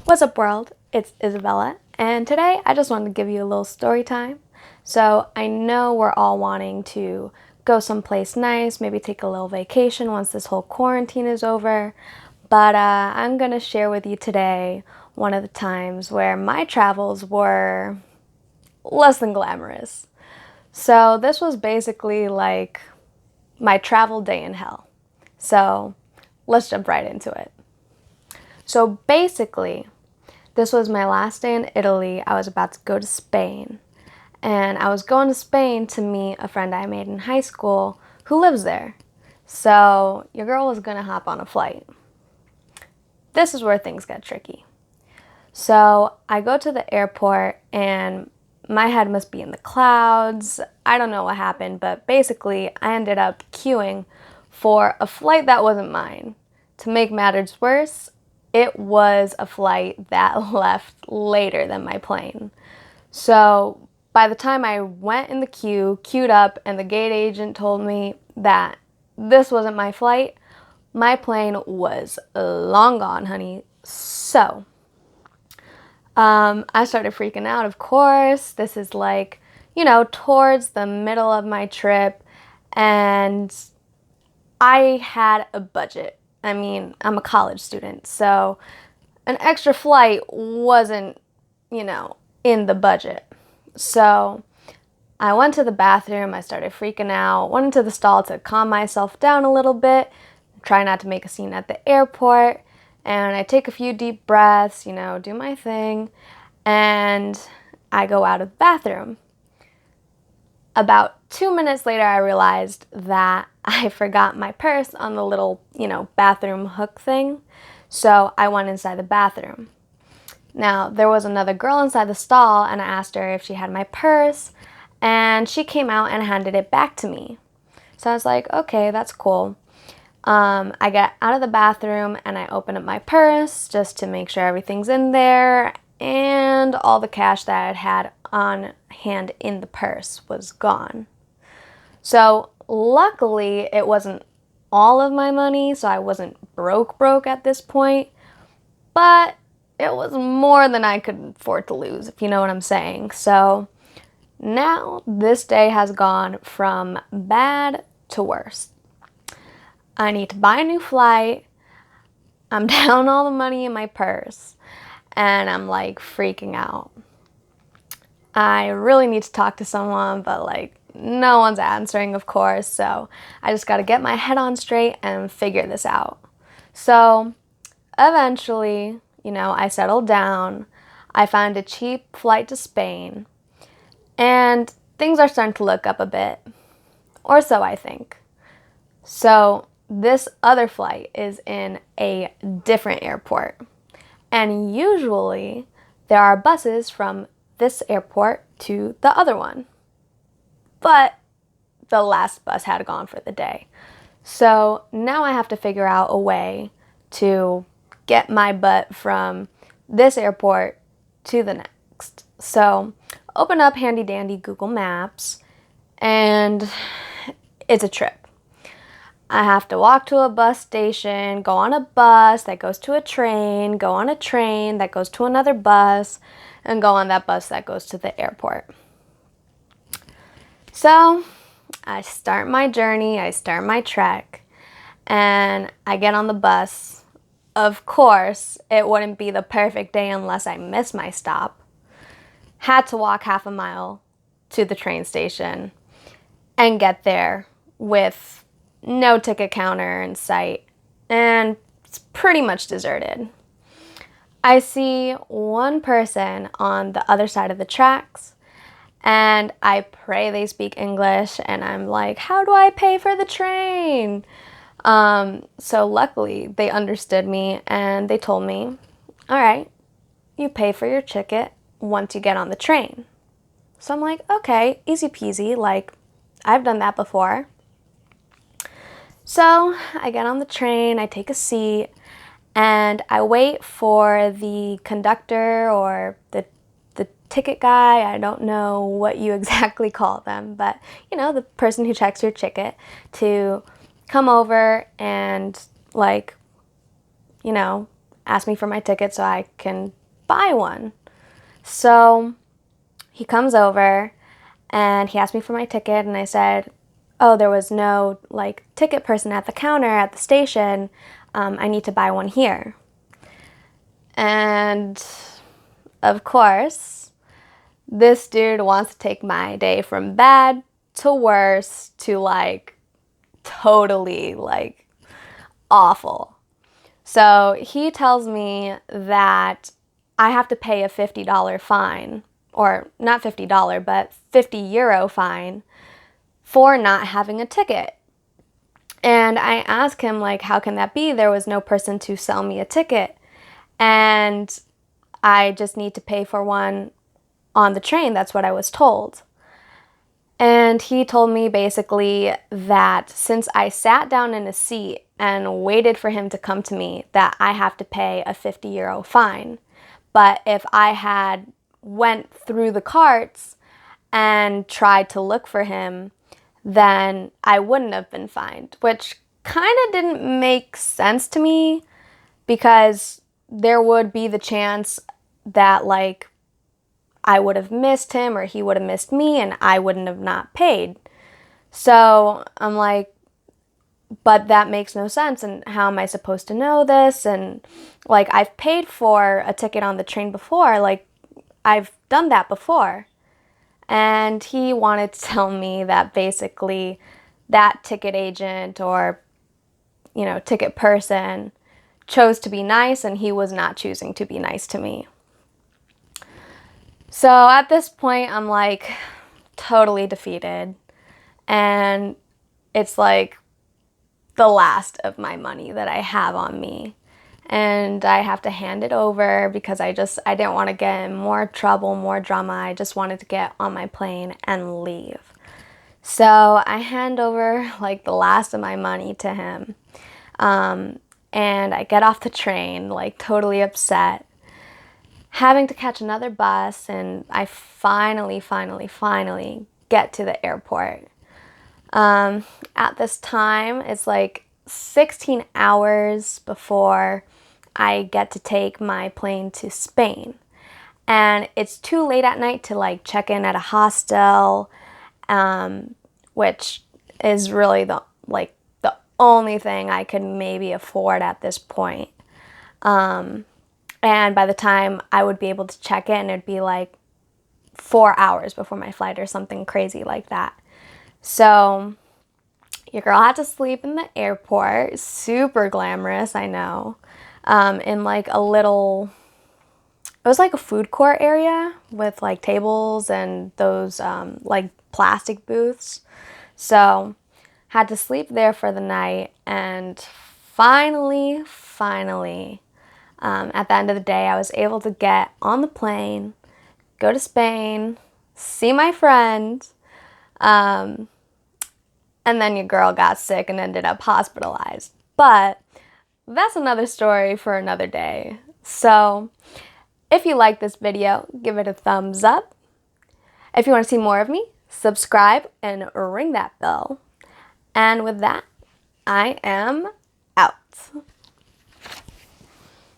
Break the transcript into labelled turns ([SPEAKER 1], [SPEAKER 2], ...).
[SPEAKER 1] What's up, world? It's Isabella, and today I just wanted to give you a little story time. So, I know we're all wanting to go someplace nice, maybe take a little vacation once this whole quarantine is over, but I'm going to share with you today one of the times where my travels were less than glamorous. So, this was basically like my travel day in hell. So, let's jump right into it. So, basically, this was my last day in Italy. I was about to go to Spain. And I was going to Spain to meet a friend I made in high school who lives there. So your girl was going to hop on a flight. This is where things get tricky. So I go to the airport and my head must be in the clouds. I don't know what happened, but basically I ended up queuing for a flight that wasn't mine. To make matters worse, it was a flight that left later than my plane. So by the time I went in the queued up, and the gate agent told me that this wasn't my flight, my plane was long gone, honey. So I started freaking out, of course. This is like, towards the middle of my trip, and I had a budget. I mean, I'm a college student, so an extra flight wasn't, in the budget. So I went to the bathroom, I started freaking out, went into the stall to calm myself down a little bit, try not to make a scene at the airport, and I take a few deep breaths, do my thing, and I go out of the bathroom. About 2 minutes later, I realized that I forgot my purse on the little, bathroom hook thing, so I went inside the bathroom. Now, there was another girl inside the stall, and I asked her if she had my purse, and she came out and handed it back to me. So I was like, okay, that's cool. I get out of the bathroom, and I open up my purse just to make sure everything's in there, and all the cash that I had on hand in the purse was gone. So luckily, it wasn't all of my money, so I wasn't broke at this point, but it was more than I could afford to lose, if you know what I'm saying. So now this day has gone from bad to worse. I need to buy a new flight. I'm down all the money in my purse, and I'm like freaking out. I really need to talk to someone, but no one's answering, of course. So I just got to get my head on straight and figure this out. So eventually, I settled down. I found a cheap flight to Spain, and things are starting to look up a bit, or so I think. So this other flight is in a different airport, and usually there are buses from this airport to the other one, but the last bus had gone for the day. So now I have to figure out a way to get my butt from this airport to the next. So open up handy dandy Google Maps, and it's a trip. I have to walk to a bus station, go on a bus that goes to a train, go on a train that goes to another bus, and go on that bus that goes to the airport. So I start my journey, I start my trek, and I get on the bus. Of course, it wouldn't be the perfect day unless I missed my stop. Had to walk half a mile to the train station and get there with no ticket counter in sight, and it's pretty much deserted. I see one person on the other side of the tracks, and I pray they speak English, and I'm like, how do I pay for the train? So luckily they understood me, and they told me, all right, you pay for your ticket once you get on the train. So I'm like, okay, easy peasy, I've done that before. So I get on the train, I take a seat, and I wait for the conductor or the ticket guy. I don't know what you exactly call them, but the person who checks your ticket to come over and ask me for my ticket so I can buy one. So he comes over and he asked me for my ticket, and I said, oh, there was no like ticket person at the counter at the station. I need to buy one here. And of course, this dude wants to take my day from bad to worse to like totally like awful. So he tells me that I have to pay a $50 fine, or not $50, but €50 fine for not having a ticket. And I ask him, like, how can that be? There was no person to sell me a ticket. And I just need to pay for one on the train. That's what I was told. And he told me basically that since I sat down in a seat and waited for him to come to me, that I have to pay a €50 fine. But if I had went through the carts and tried to look for him, then I wouldn't have been fined, which kind of didn't make sense to me, because there would be the chance that like I would have missed him or he would have missed me and I wouldn't have not paid. So I'm like, but that makes no sense, and how am I supposed to know this? And like, I've paid for a ticket on the train before, like I've done that before. And he wanted to tell me that basically that ticket agent or, you know, ticket person chose to be nice and he was not choosing to be nice to me. So at this point, I'm like totally defeated. And it's like the last of my money that I have on me. And I have to hand it over because I didn't want to get in more trouble, more drama. I just wanted to get on my plane and leave. So I hand over like the last of my money to him. And I get off the train, like totally upset, having to catch another bus, and I finally get to the airport. At this time, it's like 16 hours before I get to take my plane to Spain. And it's too late at night to like check in at a hostel, which is really the only thing I could maybe afford at this point. And by the time I would be able to check in, it'd be like 4 hours before my flight or something crazy like that. So your girl had to sleep in the airport. Super glamorous, I know. In like a little, it was like a food court area with like tables and those like plastic booths. So had to sleep there for the night, and finally, at the end of the day, I was able to get on the plane, go to Spain, see my friend, and then your girl got sick and ended up hospitalized. But that's another story for another day. So if you like this video, give it a thumbs up. If you want to see more of me, subscribe and ring that bell. And with that, I am out.